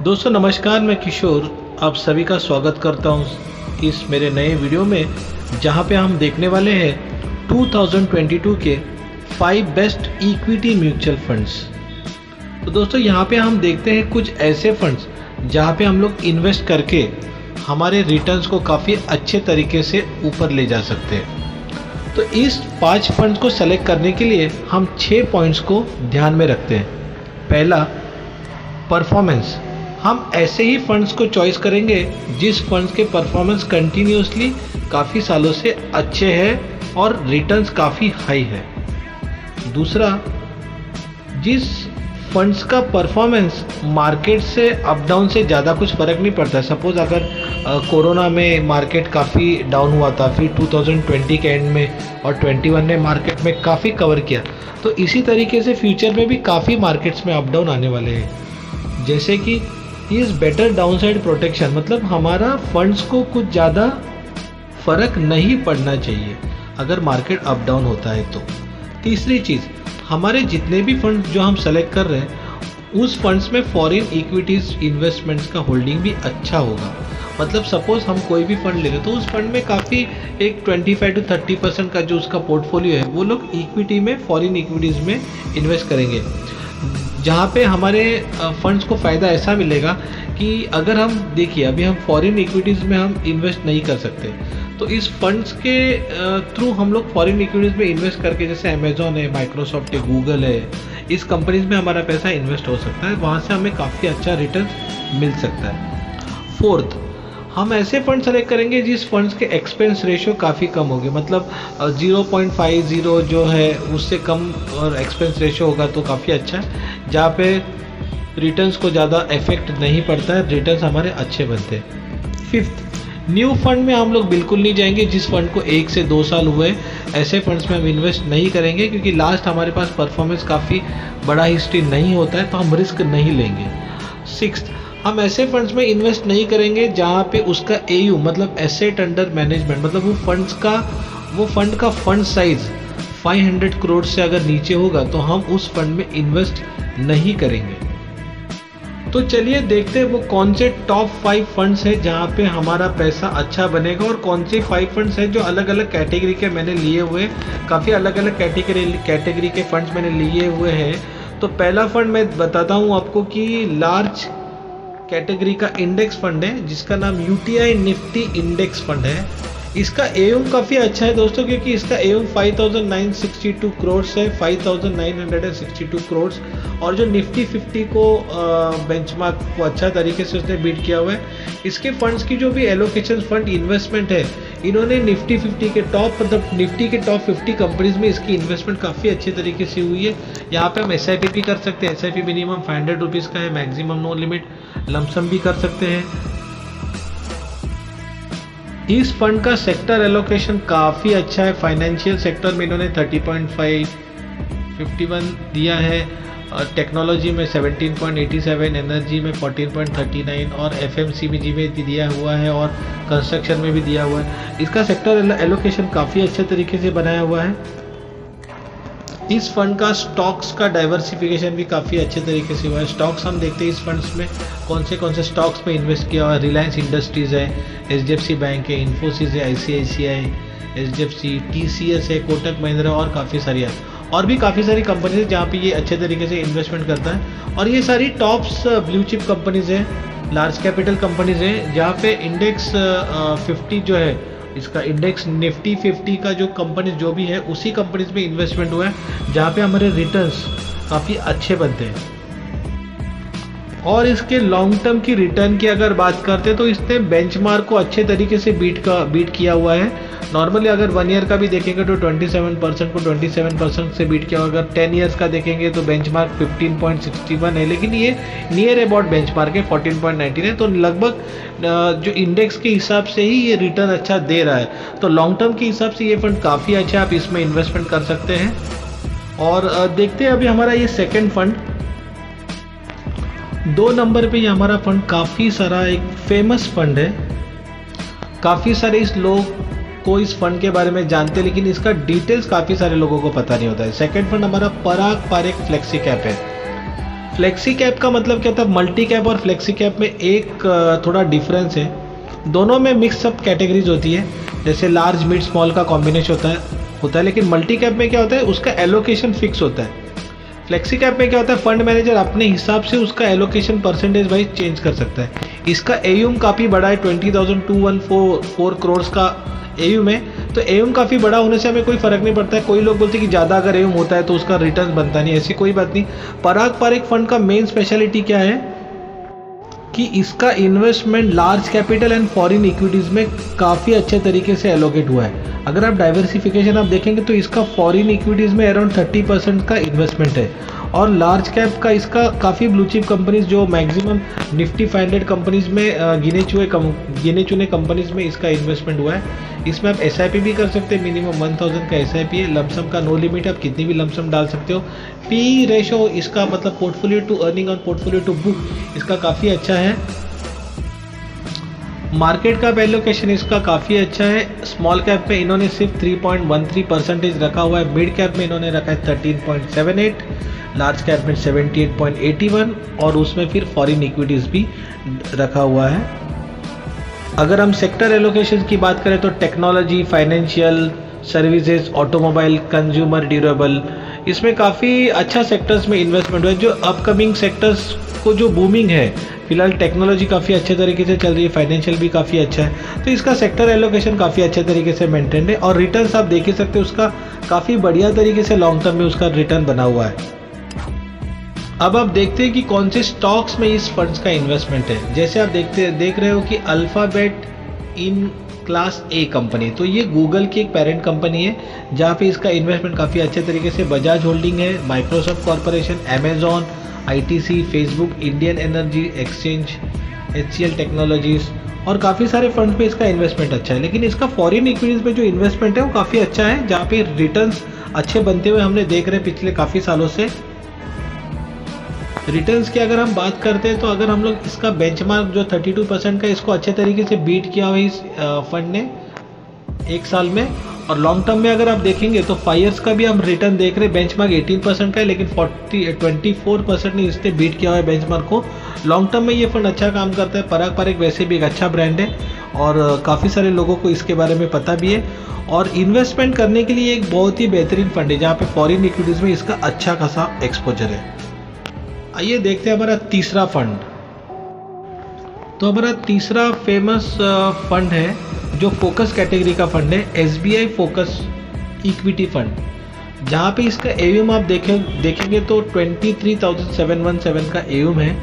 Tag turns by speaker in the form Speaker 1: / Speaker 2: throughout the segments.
Speaker 1: दोस्तों नमस्कार, मैं किशोर आप सभी का स्वागत करता हूं इस मेरे नए वीडियो में, जहां पे हम देखने वाले हैं 2022 के 5 बेस्ट इक्विटी म्यूचुअल फंड्स। तो दोस्तों यहां पे हम देखते हैं कुछ ऐसे फंड्स जहां पे हम लोग इन्वेस्ट करके हमारे रिटर्न्स को काफ़ी अच्छे तरीके से ऊपर ले जा सकते हैं। तो इस 5 फंड्स को सेलेक्ट करने के लिए हम 6 पॉइंट्स को ध्यान में रखते हैं। पहला, परफॉर्मेंस। हम ऐसे ही फंड्स को चॉइस करेंगे जिस फंड्स के परफॉर्मेंस कंटिन्यूसली काफ़ी सालों से अच्छे हैं और रिटर्न्स काफ़ी हाई है। दूसरा, जिस फंड्स का परफॉर्मेंस मार्केट से अप डाउन से ज़्यादा कुछ फ़र्क नहीं पड़ता है। सपोज़ अगर कोरोना में मार्केट काफ़ी डाउन हुआ था, फिर 2020 के एंड में और 21 ने मार्केट में काफ़ी कवर किया, तो इसी तरीके से फ्यूचर में भी काफ़ी मार्केट्स में अप डाउन आने वाले हैं। जैसे कि इज़ बेटर डाउनसाइड प्रोटेक्शन, मतलब हमारा फंड्स को कुछ ज़्यादा फ़र्क नहीं पड़ना चाहिए अगर मार्केट अप डाउन होता है तो। तीसरी चीज़, हमारे जितने भी फंड्स जो हम सेलेक्ट कर रहे हैं उस फंड्स में फॉरेन इक्विटीज़ इन्वेस्टमेंट्स का होल्डिंग भी अच्छा होगा। मतलब सपोज़ हम कोई भी फंड ले रहे हैं तो उस फंड में काफ़ी एक 25 to 30% का जो उसका पोर्टफोलियो है वो लोग इक्विटी में, फॉरेन इक्विटीज़ में इन्वेस्ट करेंगे, जहाँ पे हमारे फंड्स को फ़ायदा ऐसा मिलेगा कि अगर हम देखिए अभी हम फॉरेन इक्विटीज़ में हम इन्वेस्ट नहीं कर सकते, तो इस फंड्स के थ्रू हम लोग फॉरेन इक्विटीज़ में इन्वेस्ट करके, जैसे अमेज़ॉन है, माइक्रोसॉफ्ट है, गूगल है, इस कंपनीज़ में हमारा पैसा इन्वेस्ट हो सकता है, वहाँ से हमें काफ़ी अच्छा रिटर्न मिल सकता है। फोर्थ, हम ऐसे फंड सेलेक्ट करेंगे जिस फंड्स के एक्सपेंस रेशियो काफ़ी कम होगी, मतलब 0.50 जो है उससे कम और एक्सपेंस रेशियो होगा तो काफ़ी अच्छा है, जहाँ पे रिटर्न्स को ज़्यादा इफेक्ट नहीं पड़ता है, रिटर्न्स हमारे अच्छे बनते हैं। फिफ्थ, न्यू फंड में हम लोग बिल्कुल नहीं जाएंगे जिस फंड को 1 से 2 साल हुए, ऐसे फंड्स में हम इन्वेस्ट नहीं करेंगे क्योंकि लास्ट हमारे पास परफॉर्मेंस काफ़ी बड़ा हिस्ट्री नहीं होता है, तो हम रिस्क नहीं लेंगे। सिक्स्थ, हम ऐसे फंड्स में इन्वेस्ट नहीं करेंगे जहाँ पे उसका AU मतलब एसेट अंडर मैनेजमेंट, मतलब वो फंड का फंड साइज 500 करोड़ से अगर नीचे होगा तो हम उस फंड में इन्वेस्ट नहीं करेंगे। तो चलिए देखते हैं वो कौन से टॉप 5 फंड्स हैं जहाँ पे हमारा पैसा अच्छा बनेगा और कौन से 5 फंड्स हैं जो अलग अलग कैटेगरी के मैंने लिए हुए, काफ़ी अलग अलग कैटेगरी के फंड्स मैंने लिए हुए हैं। तो पहला फंड मैं बताता हूँ आपको कि लार्ज कैटेगरी का इंडेक्स फंड है जिसका नाम UTI निफ्टी इंडेक्स फंड है। इसका AUM काफ़ी अच्छा है दोस्तों, क्योंकि इसका AUM 5,962 करोड़ है, 5,962 करोड़, और जो निफ्टी 50 को बेंचमार्क को अच्छा तरीके से उसने बीट किया हुआ है। इसके फंड्स की जो भी एलोकेशन फंड इन्वेस्टमेंट है, इन्होंने निफ्टी 50 के टॉप, मतलब निफ्टी के टॉप 50 कंपनीज में इसकी इन्वेस्टमेंट काफ़ी अच्छे तरीके से हुई है। यहाँ पे हम SIP भी कर सकते हैं, SIP मिनिमम 500 रुपीज़ का है, मैक्सिमम नो लिमिट, लमसम भी कर सकते हैं। इस फंड का सेक्टर एलोकेशन काफ़ी अच्छा है। फाइनेंशियल सेक्टर में इन्होंने 30.5, 51 दिया है, टेक्नोलॉजी में 17.87, एनर्जी में 14.39 और FMCG में भी दिया हुआ है और कंस्ट्रक्शन में भी दिया हुआ है। इसका सेक्टर एलोकेशन काफ़ी अच्छे तरीके से बनाया हुआ है। इस फंड का स्टॉक्स का डाइवर्सिफिकेशन भी काफ़ी अच्छे तरीके से हुआ है। स्टॉक्स हम देखते हैं इस फंड्स में कौन से स्टॉक्स में इन्वेस्ट किया हुआ है। रिलायंस इंडस्ट्रीज़ है, HDFC बैंक है, इन्फोसिस है, ICICI, HDFC, TCS है, कोटक महिंद्रा और काफ़ी सारी है, और भी काफ़ी सारी कंपनीज है जहाँ पे ये अच्छे तरीके से इन्वेस्टमेंट करता है। और ये सारी टॉप्स ब्लू चिप कंपनीज है, लार्ज कैपिटल कंपनीज है, जहाँ पे इंडेक्स 50 जो है, इसका इंडेक्स निफ्टी 50 का जो कंपनी जो भी है उसी कंपनीज में इन्वेस्टमेंट हुआ है, जहाँ पे हमारे रिटर्न्स काफ़ी अच्छे बनते हैं। और इसके लॉन्ग टर्म की रिटर्न की अगर बात करते हैं तो इसने बेंचमार्क को अच्छे तरीके से बीट किया हुआ है। नॉर्मली अगर 1 ईयर का भी देखेंगे तो 27% से बीट किया हुआ। अगर 10 ईयर्स का देखेंगे तो बेंचमार्क 15.61 है, लेकिन ये नियर अबाउट बेंचमार्क है 14.19 है, तो लगभग जो इंडेक्स के हिसाब से ही ये रिटर्न अच्छा दे रहा है। तो लॉन्ग टर्म के हिसाब से ये फंड काफ़ी अच्छा है, आप इसमें इन्वेस्टमेंट कर सकते हैं। और देखते हैं अभी हमारा ये सेकेंड फंड 2 नंबर पे, ये हमारा फंड काफ़ी सारा एक फेमस फंड है, काफ़ी सारे इस लोग को इस फंड के बारे में जानते हैं, लेकिन इसका डिटेल्स काफ़ी सारे लोगों को पता नहीं होता है। सेकंड फंड हमारा पराग पारेख फ्लेक्सी कैप है। फ्लेक्सी कैप का मतलब क्या था, मल्टी कैप और फ्लेक्सी कैप में एक थोड़ा डिफरेंस है। दोनों में मिक्स अप कैटेगरीज होती है, जैसे लार्ज मिड स्मॉल का कॉम्बिनेशन होता है, लेकिन मल्टी कैप में क्या होता है, उसका एलोकेशन फिक्स होता है। फ्लेक्सी कैप में क्या होता है, फंड मैनेजर अपने हिसाब से उसका एलोकेशन परसेंटेज वाइज चेंज कर सकता है। इसका एयूम काफ़ी बड़ा है, 20,214 करोड़ का एयूम है। तो एयूम काफ़ी बड़ा होने से हमें कोई फ़र्क नहीं पड़ता है। कोई लोग बोलते हैं कि ज़्यादा अगर एयूम होता है तो उसका रिटर्न बनता नहीं, ऐसी कोई बात नहीं। पराग पारेख फंड का मेन स्पेशलिटी क्या है कि इसका investment large capital and foreign equities में काफ़ी अच्छे तरीके से एलोकेट हुआ है। अगर आप डाइवर्सिफिकेशन आप देखेंगे तो इसका फॉरेन इक्विटीज़ में अराउंड 30% का इन्वेस्टमेंट है, और लार्ज कैप का इसका काफ़ी ब्लू चिप कंपनीज जो मैक्सिमम निफ्टी 500 कंपनीज में गिने चुने कंपनीज में इसका इन्वेस्टमेंट हुआ है। इसमें आप SIP भी कर सकते हैं, मिनिमम 1000 का SIP है, लमसम का नो लिमिट, आप कितनी भी लमसम डाल सकते हो। PE रेशो इसका मतलब पोर्टफोलियो टू अर्निंग और पोर्टफोलियो टू बुक इसका काफ़ी अच्छा है। मार्केट का एलोकेशन इसका काफ़ी अच्छा है। स्मॉल कैप में इन्होंने सिर्फ 3.13% रखा हुआ है, मिड कैप में इन्होंने रखा है 13.78, लार्ज कैप में 78.81, और उसमें फिर फॉरेन इक्विटीज़ भी रखा हुआ है। अगर हम सेक्टर एलोकेशन की बात करें तो technology, financial services, automobile, consumer durable, इसमें काफ़ी अच्छा सेक्टर्स में इन्वेस्टमेंट हुआ है। जो अपकमिंग सेक्टर्स को जो बूमिंग है, फिलहाल टेक्नोलॉजी काफ़ी अच्छे तरीके से चल रही है, फाइनेंशियल भी काफ़ी अच्छा है, तो इसका सेक्टर एलोकेशन काफ़ी अच्छे तरीके से मेंटेन है। और रिटर्न्स आप देख ही सकते हैं, उसका काफ़ी बढ़िया तरीके से लॉन्ग टर्म में उसका रिटर्न बना हुआ है। अब आप देखते हैं कि कौन से स्टॉक्स में इस फंड्स का इन्वेस्टमेंट है। जैसे आप देख रहे हो कि alphabet in class A company, तो ये गूगल की एक पेरेंट कंपनी है, जहाँ पे इसका इन्वेस्टमेंट काफ़ी अच्छे तरीके से बजाज होल्डिंग है, Microsoft corporation, Amazon, ITC, Facebook, Indian energy exchange, HCL technologies और काफ़ी सारे फंड पे इसका इन्वेस्टमेंट अच्छा है। लेकिन इसका फॉरेन इक्विटीज़ में जो इन्वेस्टमेंट है वो काफ़ी अच्छा है, जहाँ पे रिटर्न्स अच्छे बनते हुए हमने देख रहे हैं पिछले काफ़ी सालों से। रिटर्न्स की अगर हम बात करते हैं तो अगर हम लोग इसका बेंचमार्क जो 32% का, इसको अच्छे तरीके से बीट किया हुआ इस फंड ने एक साल में। और लॉन्ग टर्म में अगर आप देखेंगे तो 5 ईयर्स का भी हम रिटर्न देख रहे हैं, बेंचमार्क 18% का है, लेकिन 24% ने इसने बीट किया हुआ है बेंचमार्क को। लॉन्ग टर्म में ये फंड अच्छा काम करता है। पराग पारेख वैसे भी एक अच्छा ब्रांड है और काफ़ी सारे लोगों को इसके बारे में पता भी है, और इन्वेस्टमेंट करने के लिए एक बहुत ही बेहतरीन फंड है, जहाँ पे फॉरेन इक्विटीज़ में इसका अच्छा खासा एक्सपोजर है। आइए देखते हैं हमारा तीसरा फंड। तो हमारा तीसरा फेमस फंड है जो फोकस कैटेगरी का फंड है, SBI फोकस इक्विटी फंड, जहाँ पे इसका एयूम आप देखेंगे तो 23,717 का एयूम है,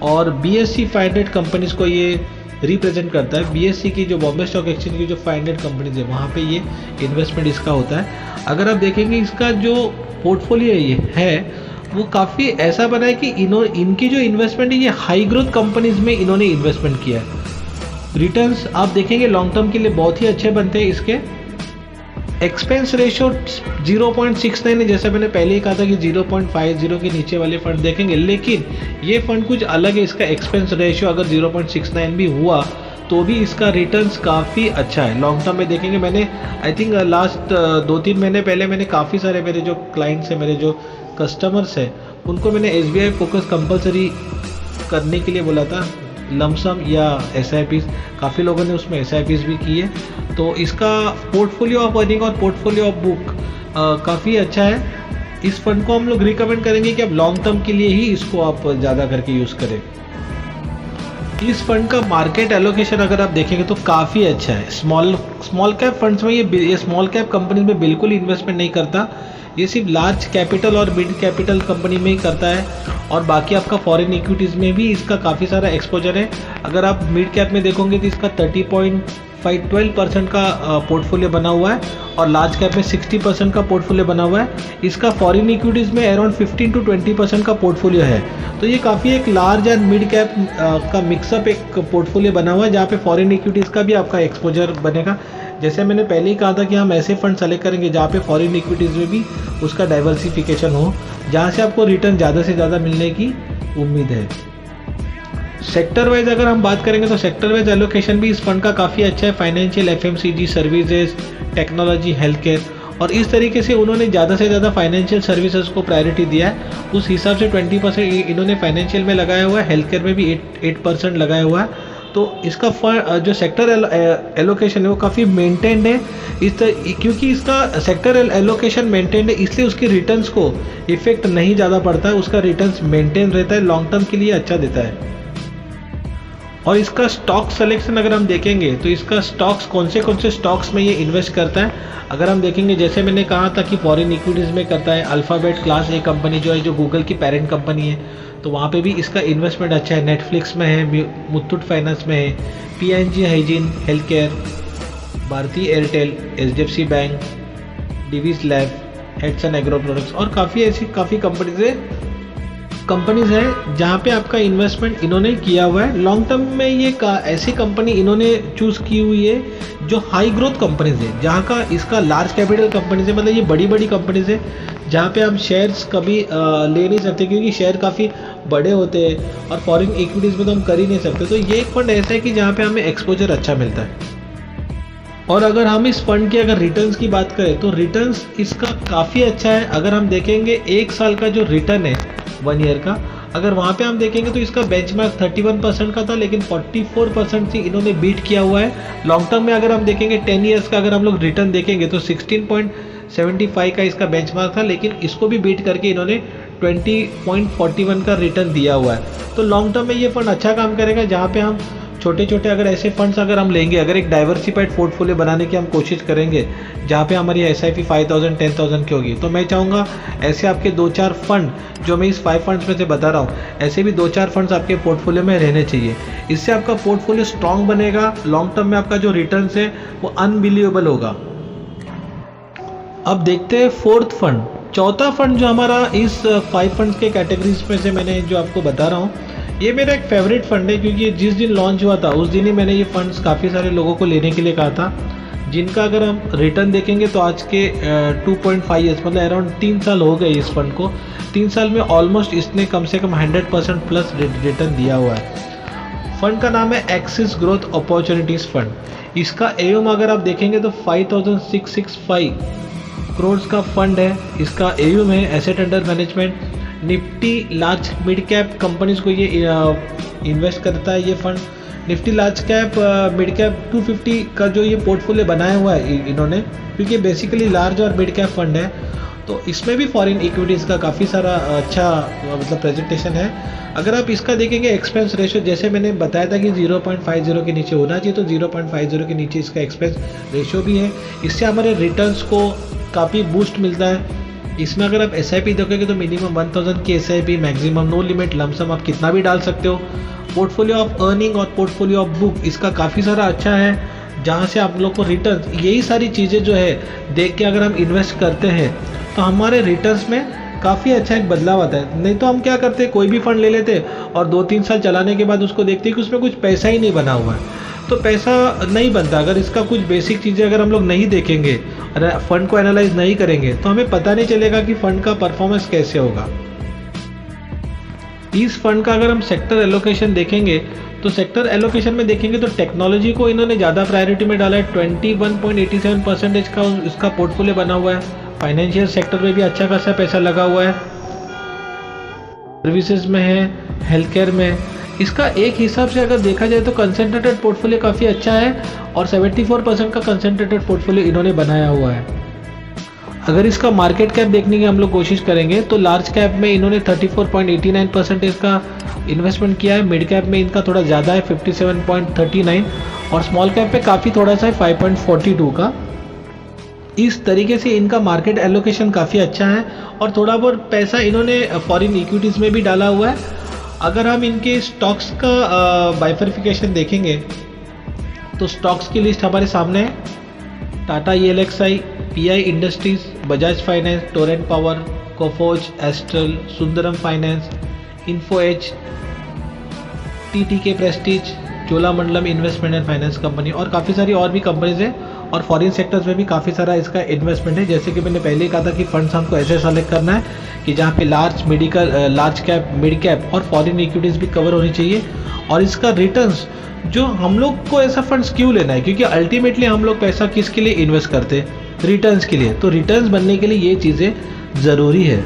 Speaker 1: और BSE 500 कंपनीज को ये रिप्रेजेंट करता है। BSE की जो बॉम्बे स्टॉक एक्सचेंज की जो 500 कंपनीज है, वहाँ पे ये इन्वेस्टमेंट इसका होता है। अगर आप देखेंगे इसका जो पोर्टफोलियो ये है वो काफ़ी ऐसा बना है कि इनकी जो इन्वेस्टमेंट है ये हाई ग्रोथ कंपनीज में इन्होंने इन्वेस्टमेंट किया है। रिटर्न्स आप देखेंगे लॉन्ग टर्म के लिए बहुत ही अच्छे बनते हैं। इसके एक्सपेंस रेशो 0.69 है, जैसे मैंने पहले ही कहा था कि 0.50 के नीचे वाले फंड देखेंगे, लेकिन ये फंड कुछ अलग है। इसका एक्सपेंस रेशो अगर 0.69 भी हुआ तो भी इसका रिटर्न्स काफ़ी अच्छा है। लॉन्ग टर्म में देखेंगे, मैंने आई थिंक लास्ट 2-3 महीने पहले मैंने काफ़ी सारे मेरे जो क्लाइंट्स हैं, मेरे जो कस्टमर्स हैं, उनको मैंने SBI फोकस कंपलसरी करने के लिए बोला था, लमसम या SIPs, काफ़ी लोगों ने उसमें SIPs भी किए। तो इसका पोर्टफोलियो ऑफ अर्निंग और पोर्टफोलियो ऑफ बुक काफ़ी अच्छा है। इस फंड को हम लोग रिकमेंड करेंगे कि आप लॉन्ग टर्म के लिए ही इसको आप ज़्यादा करके यूज़ करें। इस फंड का मार्केट एलोकेशन अगर आप देखेंगे तो काफ़ी अच्छा है। स्मॉल कैप फंड्स में ये स्मॉल कैप कंपनी में बिल्कुल इन्वेस्टमेंट नहीं करता, ये सिर्फ लार्ज कैपिटल और मिड कैपिटल कंपनी में ही करता है, और बाकी आपका फॉरेन इक्विटीज़ में भी इसका काफ़ी सारा एक्सपोजर है। अगर आप मिड कैप में देखोगे तो इसका 30.12% का पोर्टफोलियो बना हुआ है, और लार्ज कैप में 60% का पोर्टफोलियो बना हुआ है। इसका फॉरेन इक्विटीज़ में अराउंड 15 to 20% का पोर्टफोलियो है। तो ये काफ़ी एक लार्ज एंड मिड कैप का मिक्सअप एक पोर्टफोलियो बना हुआ है, जहाँ पे फॉरेन इक्विटीज़ का भी आपका एक्सपोजर बनेगा। जैसे मैंने पहले ही कहा था कि हम ऐसे फंड सेलेक्ट करेंगे जहाँ पे फॉरेन इक्विटीज़ में भी उसका डाइवर्सिफिकेशन हो, जहाँ से आपको रिटर्न ज़्यादा से ज़्यादा मिलने की उम्मीद है। सेक्टर वाइज अगर हम बात करेंगे तो सेक्टर वाइज एलोकेशन भी इस फंड का काफ़ी अच्छा है। Financial, FMCG, services, technology, health care, और इस तरीके से उन्होंने ज़्यादा से ज़्यादा फाइनेंशियल सर्विसेज को प्रायोरिटी दिया है। उस हिसाब से 20% इन्होंने फाइनेंशियल में लगाया हुआ है, हेल्थ केयर में भी 8% लगाया हुआ है। तो इसका जो सेक्टर एलोकेशन है वो काफ़ी मेंटेन्ड है क्योंकि इसका सेक्टर एलोकेशन मेंटेन्ड है, इसलिए उसके रिटर्न्स को इफेक्ट नहीं ज़्यादा पड़ता है, उसका रिटर्न्स मेंटेन रहता है, लॉन्ग टर्म के लिए अच्छा देता है। और इसका स्टॉक सिलेक्शन अगर हम देखेंगे तो इसका स्टॉक्स कौन से स्टॉक्स में ये इन्वेस्ट करता है, अगर हम देखेंगे जैसे मैंने कहा था कि फॉरेन इक्विटीज़ में करता है। अल्फ़ाबेट क्लास ए कंपनी जो है, जो गूगल की पेरेंट कंपनी है, तो वहाँ पे भी इसका इन्वेस्टमेंट अच्छा है। नेटफ्लिक्स में है, मुथूट फाइनेंस में है, PNG hygiene health care, Bharti Airtel, HDFC bank, Divi's lab, Hatsun agro products और काफ़ी कंपनीज है जहाँ पे आपका इन्वेस्टमेंट इन्होंने किया हुआ है। लॉन्ग टर्म में ये ऐसी कंपनी इन्होंने चूज़ की हुई है जो हाई ग्रोथ कंपनीज है, जहाँ का इसका लार्ज कैपिटल कंपनीज है, मतलब ये बड़ी कंपनीज है जहाँ पे हम शेयर्स कभी ले नहीं सकते क्योंकि शेयर काफ़ी बड़े होते हैं और फॉरेन इक्विटीज़ में तो हम कर ही नहीं सकते। तो ये एक फंड ऐसा है कि जहाँ पे हमें एक्सपोजर अच्छा मिलता है। और अगर हम इस फंड के अगर रिटर्न्स की बात करें तो रिटर्न्स इसका काफ़ी अच्छा है। अगर हम देखेंगे 1 साल का जो रिटर्न है 1 ईयर का, अगर वहाँ पे हम देखेंगे तो इसका बेंचमार्क 31% का था, लेकिन 44% से इन्होंने बीट किया हुआ है। लॉन्ग टर्म में अगर हम देखेंगे 10 ईयर्स का अगर हम लोग रिटर्न देखेंगे तो 16.75 का इसका बेंचमार्क था, लेकिन इसको भी बीट करके इन्होंने 20.41 का रिटर्न दिया हुआ है। तो लॉन्ग टर्म में ये फंड अच्छा काम करेगा, जहाँ पे हम छोटे अगर ऐसे फंड्स अगर हम लेंगे, अगर एक डाइवर्सिफाइड पोर्टफोलियो बनाने की हम कोशिश करेंगे जहाँ पे हमारी SIP 5000 10,000 की होगी, तो मैं चाहूँगा ऐसे आपके 2-4 फंड जो मैं इस 5 फंड्स में से बता रहा हूँ, ऐसे भी 2-4 फंड्स आपके पोर्टफोलियो में रहने चाहिए। इससे आपका पोर्टफोलियो स्ट्रॉन्ग बनेगा, लॉन्ग टर्म में आपका जो रिटर्न्स है वो अनबिलीवेबल होगा। अब देखते हैं 4th फंड, चौथा फंड जो हमारा इस 5 फंड्स के कैटेगरीज में से मैंने जो आपको बता रहा हूँ, ये मेरा एक फेवरेट फंड है क्योंकि जिस दिन लॉन्च हुआ था उस दिन ही मैंने ये फंड्स काफ़ी सारे लोगों को लेने के लिए कहा था, जिनका अगर हम रिटर्न देखेंगे तो आज के 2.5 ईयर्स मतलब अराउंड 3 साल हो गए इस फंड को। 3 साल में ऑलमोस्ट इसने कम से कम 100% प्लस रिटर्न दिया हुआ है। फंड का नाम है एक्सिस ग्रोथ अपॉर्चुनिटीज़ फंड। इसका AUM अगर आप देखेंगे तो 5665 करोड़ का फंड है। इसका AUM है, asset under management. Nifty large mid cap companies को ये इन्वेस्ट करता है ये fund. Nifty large cap mid cap 250 का जो ये पोर्टफोलियो बनाया हुआ है इन्होंने, क्योंकि बेसिकली लार्ज और मिड कैप फंड है, तो इसमें भी फॉरेन इक्विटीज़ का काफ़ी सारा अच्छा मतलब प्रेजेंटेशन है। अगर आप इसका देखेंगे एक्सपेंस रेशियो, जैसे मैंने बताया था कि 0.50 के नीचे होना चाहिए, तो 0.50 के नीचे इसका एक्सपेंस रेशियो भी है। इससे हमारे रिटर्न्स को काफ़ी बूस्ट मिलता है। इसमें अगर आप SIP देखोगे तो मिनिमम 1000 की SIP, maximum no limit, lump sum आप कितना भी डाल सकते हो। पोर्टफोलियो ऑफ अर्निंग और पोर्टफोलियो ऑफ बुक इसका काफ़ी सारा अच्छा है, जहाँ से आप लोग को रिटर्न, यही सारी चीज़ें जो है देख के अगर हम इन्वेस्ट करते हैं तो हमारे रिटर्न्स में काफ़ी अच्छा एक बदलाव आता है। नहीं तो हम क्या करते, कोई भी फंड ले लेते और 2-3 साल चलाने के बाद उसको देखते कि उसमें कुछ पैसा ही नहीं बना हुआ है, तो पैसा नहीं बनता। अगर इसका कुछ बेसिक चीज़ें अगर हम लोग नहीं देखेंगे, फंड को एनालाइज नहीं करेंगे, तो हमें पता नहीं चलेगा कि फंड का परफॉर्मेंस कैसे होगा। इस फंड का अगर हम सेक्टर एलोकेशन देखेंगे तो सेक्टर एलोकेशन में देखेंगे तो टेक्नोलॉजी को इन्होंने ज़्यादा प्रायोरिटी में डाला है। 21.87% का इसका पोर्टफोलियो बना हुआ है। फाइनेंशियल सेक्टर में भी अच्छा खासा पैसा लगा हुआ है। सर्विसेज में है, हेल्थ केयर में। इसका एक हिसाब से अगर देखा जाए तो कंसंट्रेटेड पोर्टफोलियो काफ़ी अच्छा है और 74% का कंसंट्रेटेड पोर्टफोलियो इन्होंने बनाया हुआ है। अगर इसका मार्केट कैप देखने की हम लोग कोशिश करेंगे तो लार्ज कैप में इन्होंने 34.89% इसका इन्वेस्टमेंट किया है। मिड कैप में इनका थोड़ा ज़्यादा है 57.39 और स्मॉल कैप पे काफ़ी थोड़ा सा है 5.42 का। इस तरीके से इनका मार्केट एलोकेशन काफ़ी अच्छा है और थोड़ा बहुत पैसा इन्होंने फॉरेन इक्विटीज़ में भी डाला हुआ है। अगर हम इनके स्टॉक्स का बाइफर्फिकेशन देखेंगे तो स्टॉक्स की लिस्ट हमारे सामने है। Tata ELXI, PI industries, Bajaj finance, Torrent power, Coforge, Astral, Sundaram finance, Info Edge, TTK Prestige, Cholamandalam investment and finance company और काफ़ी सारी और भी कंपनीज हैं। और फॉरेन सेक्टर्स में भी काफ़ी सारा इसका इन्वेस्टमेंट है। जैसे कि मैंने पहले ही कहा था कि फंड्स हमको ऐसे सेलेक्ट करना है कि जहाँ पे लार्ज कैप, मिड कैप और फॉरेन इक्विटीज़ भी कवर होनी चाहिए। और इसका रिटर्न्स जो हम लोग को ऐसा फंड्स क्यों लेना है, क्योंकि अल्टीमेटली हम लोग पैसा किसके लिए इन्वेस्ट करते हैं, रिटर्न्स के लिए। तो रिटर्न्स बनने के लिए ये चीज़ें ज़रूरी है।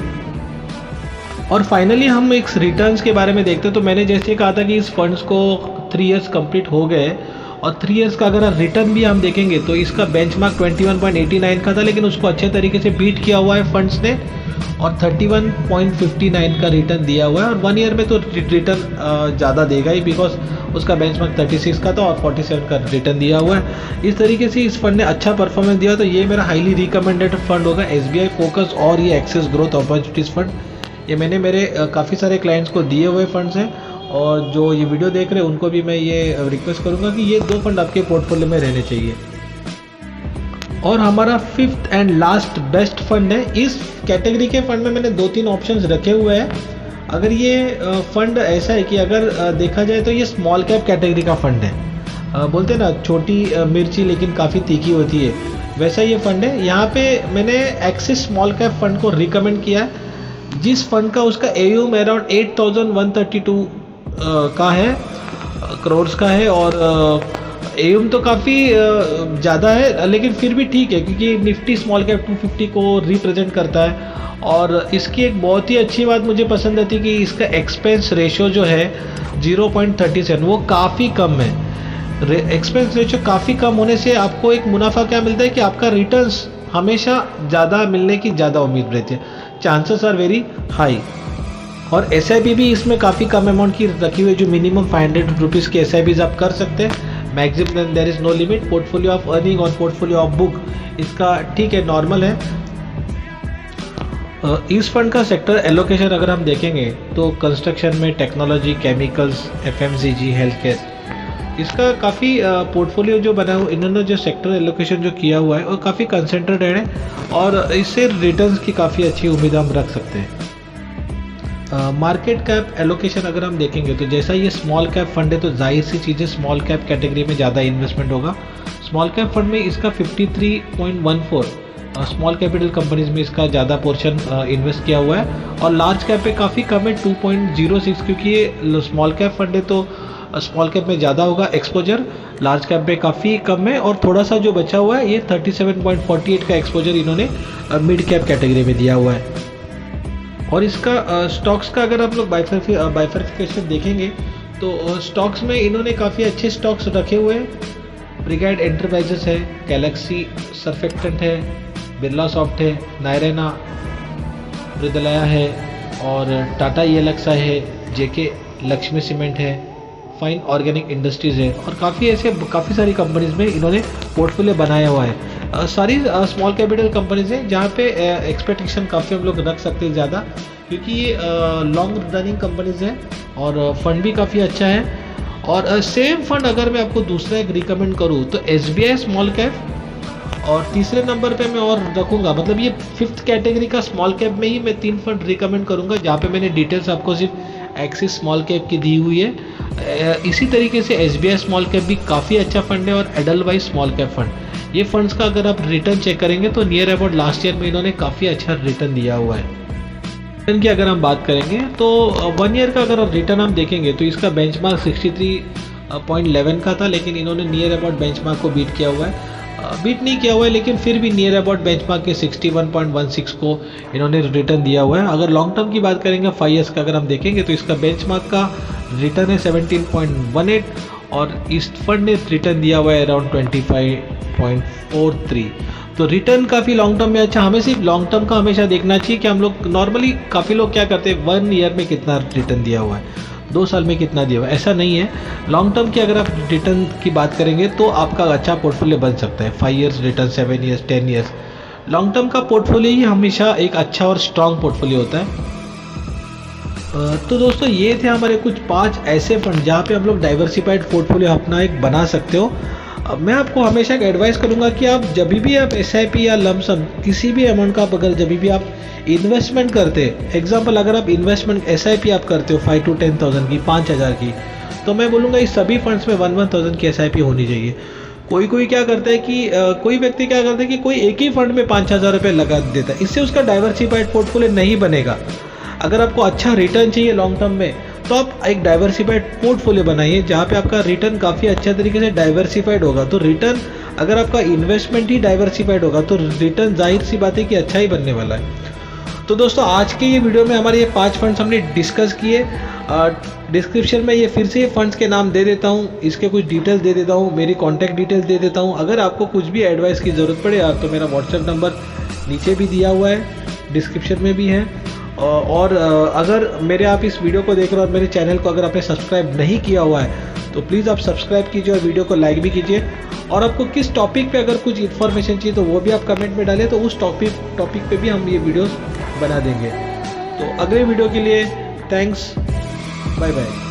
Speaker 1: और फाइनली हम एक रिटर्न्स के बारे में देखते हैं। तो मैंने जैसे कहा था कि इस फंड्स को 3 इयर्स कंप्लीट हो गए और 3 इयर्स का अगर रिटर्न भी हम देखेंगे तो इसका बेंचमार्क 21.89 का था, लेकिन उसको अच्छे तरीके से बीट किया हुआ है फंड्स ने और 31.59 का रिटर्न दिया हुआ है। और 1 ईयर में तो रिटर्न ज़्यादा देगा ही, बिकॉज उसका बेंचमार्क 36 का था और 47 का रिटर्न दिया हुआ है। इस तरीके से इस फंड ने अच्छा परफॉर्मेंस दिया, तो ये मेरा हाईली रिकमेंडेड फंड होगा SBI फोकस और ये एक्सेस ग्रोथ अपॉर्चुनिटीज़ फंड। ये मैंने मेरे काफ़ी सारे क्लाइंट्स को दिए हुए फंड्स हैं, और जो ये वीडियो देख रहे हैं उनको भी मैं ये रिक्वेस्ट करूंगा कि ये 2 फंड आपके पोर्टफोलियो में रहने चाहिए। और हमारा 5th and last best fund है। इस कैटेगरी के फंड में मैंने 2-3 ऑप्शंस रखे हुए हैं। अगर ये फंड ऐसा है कि अगर देखा जाए तो ये स्मॉल कैप कैटेगरी का फंड है। बोलते हैं ना छोटी मिर्ची लेकिन काफ़ी तीखी होती है, वैसा ये फंड है। यहाँ पे मैंने एक्सिस स्मॉल कैप फंड को रिकमेंड किया है, जिस फंड का उसका AUM अराउंड 8,132 का है, करोड़ का है। और AUM तो काफ़ी ज़्यादा है, लेकिन फिर भी ठीक है क्योंकि निफ्टी स्मॉल कैप 250 को रिप्रेजेंट करता है। और इसकी एक बहुत ही अच्छी बात मुझे पसंद आती है कि इसका एक्सपेंस रेशो जो है 0.37 वो काफ़ी कम है। एक्सपेंस रेशो काफ़ी कम होने से आपको एक मुनाफा क्या मिलता है कि आपका रिटर्न्स हमेशा ज़्यादा मिलने की ज़्यादा उम्मीद रहती है, चांसेस आर वेरी हाई। और SIP भी इसमें काफ़ी कम अमाउंट की रखी हुई है, जो मिनिमम 500 रुपीज़ की SIPs आप कर सकते हैं। Maximum there is no limit. Portfolio of earning और पोर्टफोलियो ऑफ बुक इसका ठीक है, नॉर्मल है। इस फंड का सेक्टर एलोकेशन अगर हम देखेंगे तो कंस्ट्रक्शन में, technology, chemicals, FMCG, health care, इसका काफ़ी पोर्टफोलियो जो बना हुआ, इन्होंने जो सेक्टर एलोकेशन जो किया हुआ है वो काफ़ी कंसंट्रेटेड है और इससे रिटर्न्स की काफ़ी अच्छी उम्मीद हम रख सकते हैं। मार्केट कैप एलोकेशन अगर हम देखेंगे तो जैसा ये स्मॉल कैप फंड है तो जाहिर सी चीज़ें स्मॉल कैप कैटेगरी में ज़्यादा इन्वेस्टमेंट होगा। स्मॉल कैप फंड में इसका 53.14 स्मॉल कैपिटल कंपनीज में इसका ज़्यादा पोर्शन इन्वेस्ट किया हुआ है, और लार्ज कैप पे काफ़ी कम है 2.06, क्योंकि ये स्मॉल कैप फंड है तो स्मॉल कैप में ज़्यादा होगा एक्सपोजर, लार्ज कैप पे काफ़ी कम है। और थोड़ा सा जो बचा हुआ है ये 37.48 का एक्सपोजर इन्होंने मिड कैप कैटेगरी में दिया हुआ है। और इसका स्टॉक्स का अगर आप लोग बाइफर्फिकेशन देखेंगे तो स्टॉक्स में इन्होंने काफ़ी अच्छे स्टॉक्स रखे हुए हैं। ब्रिगेड एंटरप्राइजेस है, गैलेक्सी सर्फेक्टेंट है, बिरला सॉफ्ट है, नायरेना, मृदलया है, और टाटा ELXI है, JK लक्ष्मी सीमेंट है, फाइन ऑर्गेनिक इंडस्ट्रीज़ है, और काफ़ी सारी कंपनीज़ में इन्होंने पोर्टफोलियो बनाया हुआ है। सारी स्मॉल कैपिटल कंपनीज़ हैं जहाँ पे एक्सपेक्टेशन काफ़ी हम लोग रख सकते हैं ज़्यादा, क्योंकि ये लॉन्ग रनिंग कंपनीज़ हैं और फंड भी काफ़ी अच्छा है। और सेम फंड अगर मैं आपको दूसरा एक रिकमेंड करूँ तो SBI स्मॉल कैप, और तीसरे नंबर पे मैं और रखूँगा, मतलब ये 5th कैटेगरी का स्मॉल कैप में ही मैं 3 फंड रिकमेंड करूँगा, जहाँ पे मैंने डिटेल्स आपको सिर्फ एक्सिस स्मॉल कैप की दी हुई है। इसी तरीके से SBI स्मॉल कैप भी काफ़ी अच्छा फंड है, और एडलवाइज स्मॉल कैप फंड, ये फंड्स का अगर आप रिटर्न चेक करेंगे तो नियर अबाउट लास्ट ईयर में इन्होंने काफ़ी अच्छा रिटर्न दिया हुआ है। रिटर्न की अगर हम बात करेंगे तो 1 ईयर का अगर रिटर्न हम देखेंगे तो इसका बेंचमार्क 63.11 का था, लेकिन इन्होंने नियर अबाउट बेंचमार्क को बीट किया हुआ है, बीट नहीं किया हुआ है लेकिन फिर भी नियर अबाउट बेंचमार्क के 61.16 को इन्होंने रिटर्न दिया हुआ है। अगर लॉन्ग टर्म की बात करेंगे 5 ईयर्स का अगर हम देखेंगे तो इसका बेंचमार्क का रिटर्न है 17.18, और इस फंड ने रिटर्न दिया हुआ है अराउंड 25.43। तो रिटर्न काफ़ी लॉन्ग टर्म में अच्छा, हमें सिर्फ लॉन्ग टर्म का हमेशा देखना चाहिए कि हम लोग नॉर्मली काफ़ी लोग क्या करते हैं 1 ईयर में कितना रिटर्न दिया हुआ है, 2 साल में कितना दिया हुआ है, ऐसा नहीं है। लॉन्ग टर्म की अगर आप रिटर्न की बात करेंगे तो आपका अच्छा पोर्टफोलियो बन सकता है। 5 years return, 7 years, 10 years, long term का पोर्टफोलियो ही हमेशा एक अच्छा और स्ट्रॉन्ग पोर्टफोलियो होता है। तो दोस्तों ये थे हमारे कुछ 5 ऐसे फंड जहाँ पे हम लोग डाइवर्सिफाइड पोर्टफोलियो अपना एक बना सकते हो। मैं आपको हमेशा एक एडवाइस करूँगा कि आप जब भी आप SIP या लमसम किसी भी अमाउंट का अगर जब भी आप इन्वेस्टमेंट करते हैं, एग्जांपल अगर आप इन्वेस्टमेंट SIP आप करते हो 5 to 10,000 की, 5,000 की, तो मैं बोलूँगा इस सभी फंड्स में 1,000 की SIP होनी चाहिए। कोई क्या करता है कि कोई व्यक्ति क्या करता है कि कोई एक ही फंड में 5,000 रुपये लगा देता है, इससे उसका डाइवर्सिफाइड पोर्टफोलियो नहीं बनेगा। अगर आपको अच्छा रिटर्न चाहिए लॉन्ग टर्म में तो आप एक डाइवर्सिफाइड पोर्टफोलियो बनाइए जहाँ पे आपका रिटर्न काफ़ी अच्छे तरीके से डाइवर्सिफाइड होगा। तो रिटर्न अगर आपका इन्वेस्टमेंट ही डाइवर्सिफाइड होगा तो रिटर्न जाहिर सी बात है कि अच्छा ही बनने वाला है। तो दोस्तों आज के ये वीडियो में हमारे ये 5 फंड्स हमने डिस्कस किए। डिस्क्रिप्शन में ये फिर से ये फंड्स के नाम दे देता हूँ, इसके कुछ डिटेल्स दे देता हूँ, मेरी कॉन्टैक्ट डिटेल्स दे देता हूँ। अगर आपको कुछ भी एडवाइस की ज़रूरत पड़े यार तो मेरा व्हाट्सएप नंबर नीचे भी दिया हुआ है, डिस्क्रिप्शन में भी है। और अगर मेरे आप इस वीडियो को देख रहे हो और मेरे चैनल को अगर आपने सब्सक्राइब नहीं किया हुआ है तो प्लीज़ आप सब्सक्राइब कीजिए और वीडियो को लाइक भी कीजिए। और आपको किस टॉपिक पे अगर कुछ इन्फॉर्मेशन चाहिए तो वो भी आप कमेंट में डालें, तो उस टॉपिक पे भी हम ये वीडियोस बना देंगे। तो अगले वीडियो के लिए थैंक्स, बाय बाय।